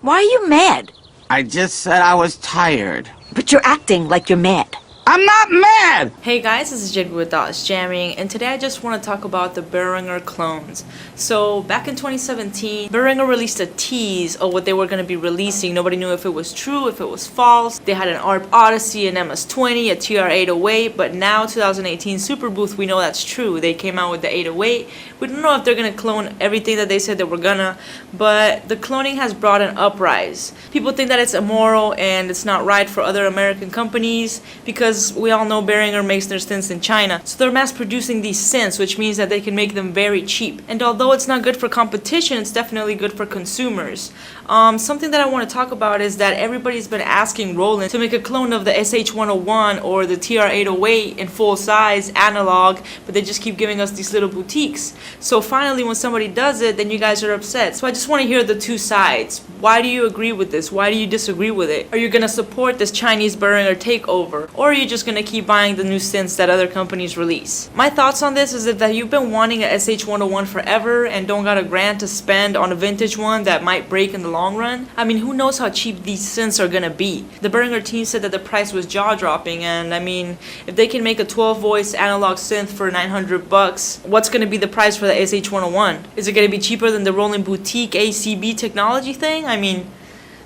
Why are you mad? I just said I was tired. But you're acting like you're mad. I'm not mad! Hey guys, this is JAde with Jamming, and today I just want to talk about the Behringer clones. So back in 2017, Behringer released a tease of what they were going to be releasing. Nobody knew if it was true, if it was false. They had an ARP Odyssey, an MS-20, a TR-808, but now 2018 Super Booth, we know that's true. They came out with the 808. We don't know if they're going to clone everything that they said they were gonna, but the cloning has brought an uprise. People think that it's immoral and it's not right for other American companies because we all know Behringer makes their synths in China. So they're mass producing these synths, which means that they can make them very cheap. And although it's not good for competition, it's definitely good for consumers. Something that I want to talk about is that everybody's been asking Roland to make a clone of the SH-101 or the TR-808 in full size, analog, but they just keep giving us these little boutiques. So finally, when somebody does it, then you guys are upset. So I just want to hear the two sides. Why do you agree with this? Why do you disagree with it? Are you going to support this Chinese Behringer takeover? Or are you just going to keep buying the new synths that other companies release? My thoughts on this is that you've been wanting a SH-101 forever and don't got a grand to spend on a vintage one that might break in the long run. I mean, who knows how cheap these synths are going to be? The Behringer team said that the price was jaw-dropping, and I mean, if they can make a 12-voice analog synth for $900, what's going to be the price for the SH-101? Is it going to be cheaper than the Roland Boutique ACB technology thing? I mean,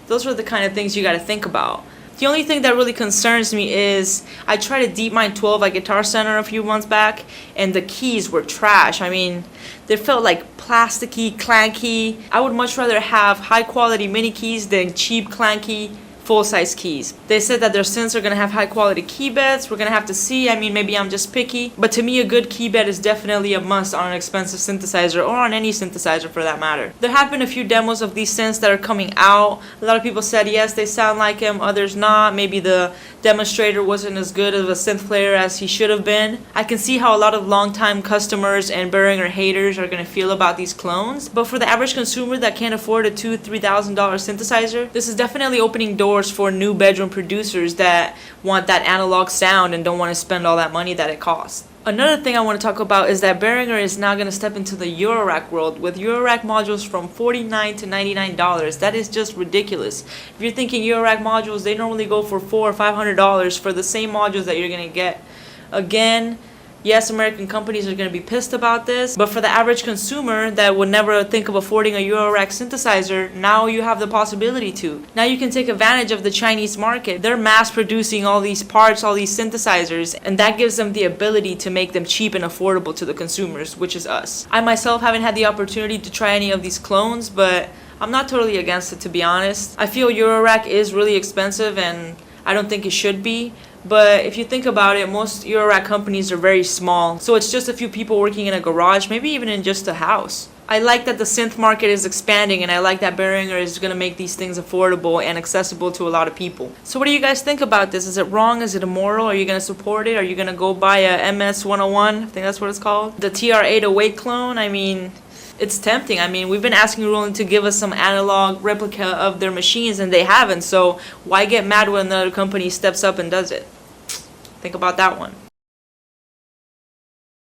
those are the kind of things you got to think about. The only thing that really concerns me is I tried a DeepMind 12 at Guitar Center a few months back, and the keys were trash. I mean, they felt like plasticky, clanky. I would much rather have high quality mini keys than cheap, clanky, full-size keys. They said that their synths are going to have high-quality key beds. We're going to have to see. I mean, maybe I'm just picky. But to me, a good key bed is definitely a must on an expensive synthesizer, or on any synthesizer for that matter. There have been a few demos of these synths that are coming out. A lot of people said, yes, they sound like him, others not. Maybe the demonstrator wasn't as good of a synth player as he should have been. I can see how a lot of long-time customers and Behringer haters are going to feel about these clones. But for the average consumer that can't afford a $2,000-$3,000 synthesizer, this is definitely opening doors for new bedroom producers that want that analog sound and don't want to spend all that money that it costs. Another thing I want to talk about is that Behringer is now going to step into the Eurorack world with Eurorack modules from $49 to $99. That is just ridiculous. If you're thinking Eurorack modules, they normally go for $400 or $500 for the same modules that you're going to get. Again, yes, American companies are going to be pissed about this, but for the average consumer that would never think of affording a Eurorack synthesizer, now you have the possibility to. Now you can take advantage of the Chinese market. They're mass producing all these parts, all these synthesizers, and that gives them the ability to make them cheap and affordable to the consumers, which is us. I myself haven't had the opportunity to try any of these clones, but I'm not totally against it, to be honest. I feel Eurorack is really expensive, and I don't think it should be. But if you think about it, most Eurorack companies are very small. So it's just a few people working in a garage, maybe even in just a house. I like that the synth market is expanding, and I like that Behringer is going to make these things affordable and accessible to a lot of people. So what do you guys think about this? Is it wrong? Is it immoral? Are you going to support it? Are you going to go buy a MS-101? I think that's what it's called. The TR-808 clone? I mean, it's tempting. I mean, we've been asking Roland to give us some analog replica of their machines, and they haven't. So why get mad when another company steps up and does it? Think about that one.